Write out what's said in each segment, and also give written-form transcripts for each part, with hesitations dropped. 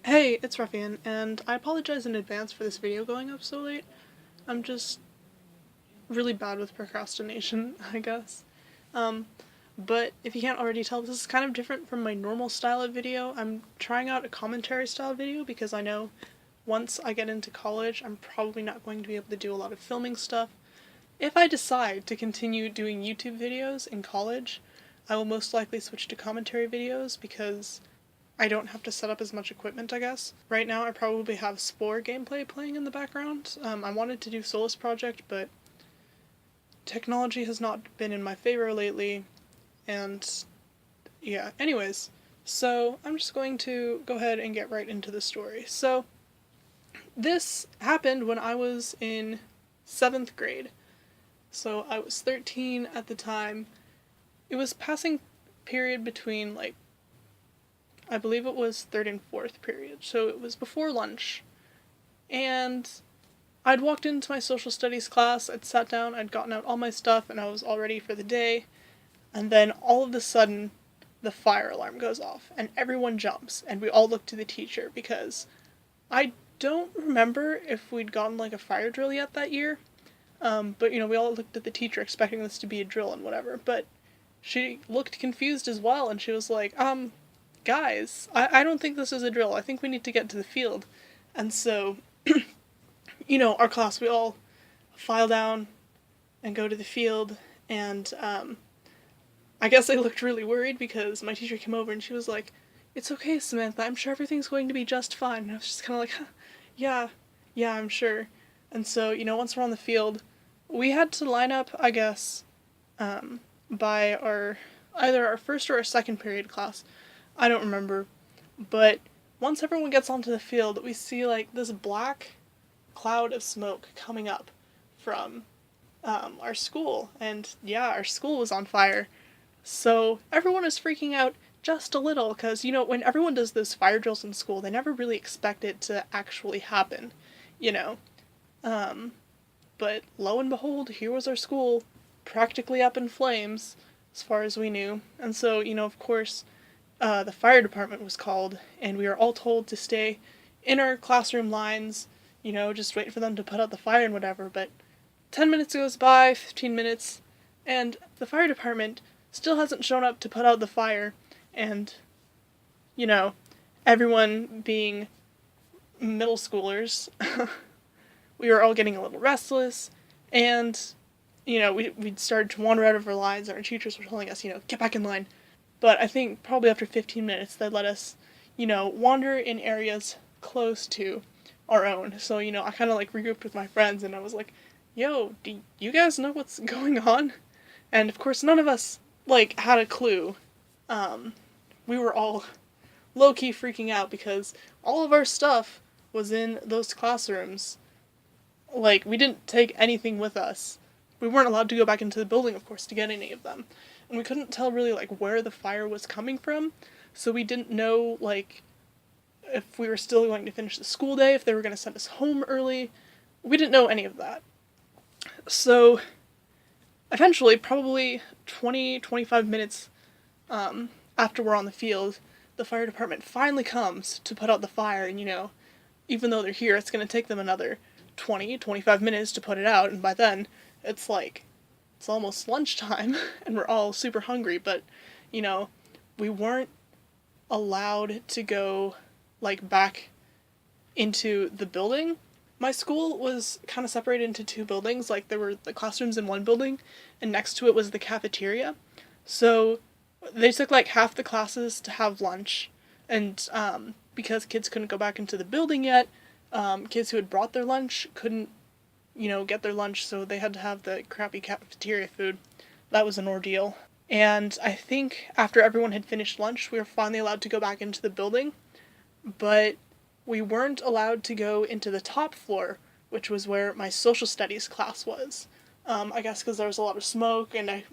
Hey, it's Ruffian, and I apologize in advance for this video going up so late. I'm just really bad with procrastination, I guess. Um, but if you can't already tell, this is kind of different from my normal style of video. I'm trying out a commentary style video because I know once I get into college, I'm probably not going to be able to do a lot of filming stuff. If I decide to continue doing YouTube videos in college, I will most likely switch to commentary videos because I don't have to set up as much equipment, I guess. Right now, I probably have Spore gameplay playing in the background. I wanted to do Solus Project, but technology has not been in my favor lately, and yeah, anyways. So, I'm just going to go ahead and get right into the story. So, this happened when I was in 7th grade. So, I was 13 at the time. It was passing period between, like, I believe it was 3rd and 4th period, so it was before lunch. And I'd walked into my social studies class, I'd sat down, I'd gotten out all my stuff, and I was all ready for the day. And then all of a sudden, the fire alarm goes off, and everyone jumps, and we all look to the teacher because I don't remember if we'd gotten like a fire drill yet that year. But we all looked at the teacher expecting this to be a drill and whatever. But she looked confused as well, and she was like, guys, I don't think this is a drill. I think we need to get to the field. And so, our class, we all file down and go to the field. And I guess I looked really worried because my teacher came over and she was like, "It's okay, Samantha. I'm sure everything's going to be just fine." And I was just kind of like, huh, yeah, yeah, I'm sure. And so, once we're on the field, we had to line up, I guess, by either our first or our second period class. I don't remember. But once everyone gets onto the field, we see like this black cloud of smoke coming up from our school. And yeah, our school was on fire. So everyone is freaking out just a little because, when everyone does those fire drills in school, they never really expect it to actually happen, you know. Um, but lo and behold, here was our school practically up in flames as far as we knew. And so, of course, the fire department was called, and we were all told to stay in our classroom lines, just wait for them to put out the fire and whatever. But 10 minutes goes by, 15 minutes, and the fire department still hasn't shown up to put out the fire. And, everyone being middle schoolers, we were all getting a little restless, and, we'd started to wander out of our lines, and our teachers were telling us, get back in line. But I think probably after 15 minutes, they let us, wander in areas close to our own. So, I kind of like regrouped with my friends and I was like, yo, do you guys know what's going on? And of course, none of us, like, had a clue. We were all low-key freaking out because all of our stuff was in those classrooms. Like, we didn't take anything with us. We weren't allowed to go back into the building, of course, to get any of them. And we couldn't tell really, like, where the fire was coming from, so we didn't know, like, if we were still going to finish the school day, if they were going to send us home early. We didn't know any of that. So, eventually, probably 20-25 minutes after we're on the field, the fire department finally comes to put out the fire, and, even though they're here, it's going to take them another 20-25 minutes to put it out, and by then, it's almost lunchtime, and we're all super hungry, but, we weren't allowed to go, like, back into the building. My school was kind of separated into two buildings, like, there were the classrooms in one building, and next to it was the cafeteria. So, they took, like, half the classes to have lunch, and, because kids couldn't go back into the building yet, kids who had brought their lunch couldn't get their lunch, so they had to have the crappy cafeteria food. That was an ordeal. And I think after everyone had finished lunch, we were finally allowed to go back into the building, but we weren't allowed to go into the top floor, which was where my social studies class was. I guess because there was a lot of smoke, and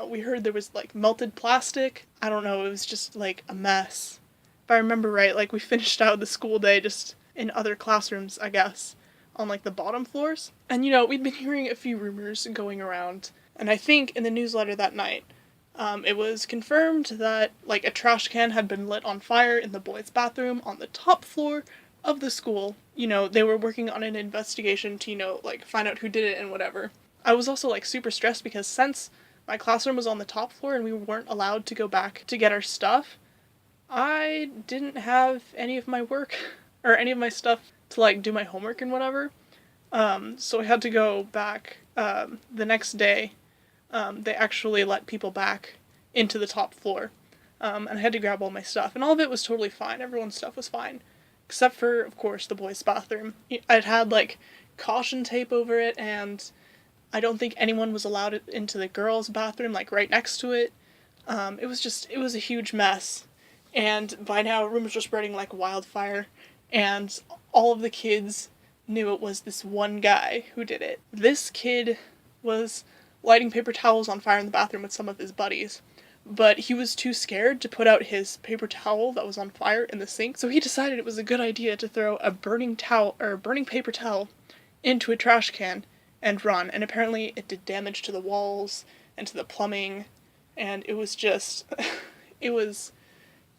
we heard there was, like, melted plastic. I don't know, it was just, like, a mess. If I remember right, like, we finished out the school day just in other classrooms, I guess, on, like, the bottom floors. And, we'd been hearing a few rumors going around, and I think in the newsletter that night, It was confirmed that, like, a trash can had been lit on fire in the boys' bathroom on the top floor of the school. You know, they were working on an investigation to, you know, like, find out who did it and whatever. I was also, like, super stressed because since my classroom was on the top floor and we weren't allowed to go back to get our stuff, I didn't have any of my work or any of my stuff to, like, do my homework and whatever. So I had to go back the next day. They actually let people back into the top floor. And I had to grab all my stuff. And all of it was totally fine. Everyone's stuff was fine. Except for, of course, the boys' bathroom. I'd had, like, caution tape over it, and I don't think anyone was allowed into the girls' bathroom, like, right next to it. It was a huge mess. And by now, rumors were spreading like wildfire. And all of the kids knew it was this one guy who did it. This kid was lighting paper towels on fire in the bathroom with some of his buddies, but he was too scared to put out his paper towel that was on fire in the sink, so he decided it was a good idea to throw a burning paper towel into a trash can and run, and apparently it did damage to the walls and to the plumbing, and it was just, it was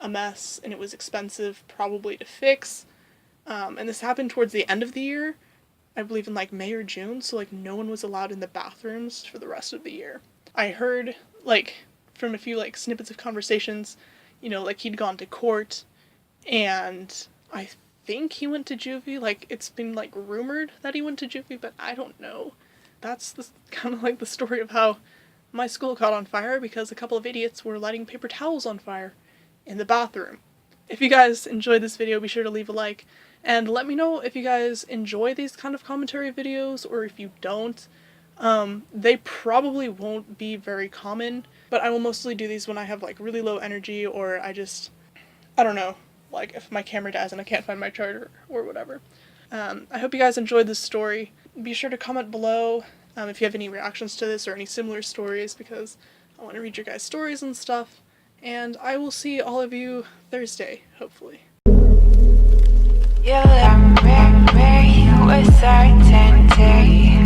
a mess, and it was expensive probably to fix. And this happened towards the end of the year, I believe in like May or June, so like no one was allowed in the bathrooms for the rest of the year. I heard like from a few like snippets of conversations, you know, like he'd gone to court, and I think he went to juvie. Like it's been like rumored that he went to juvie, but I don't know. That's kind of like the story of how my school caught on fire because a couple of idiots were lighting paper towels on fire in the bathroom. If you guys enjoyed this video, be sure to leave a like, and let me know if you guys enjoy these kind of commentary videos, or if you don't. They probably won't be very common, but I will mostly do these when I have like really low energy, or I don't know, like if my camera dies and I can't find my charger or whatever. I hope you guys enjoyed this story. Be sure to comment below if you have any reactions to this or any similar stories, because I want to read your guys' stories and stuff. And I will see all of you Thursday, hopefully. You let me with certainty.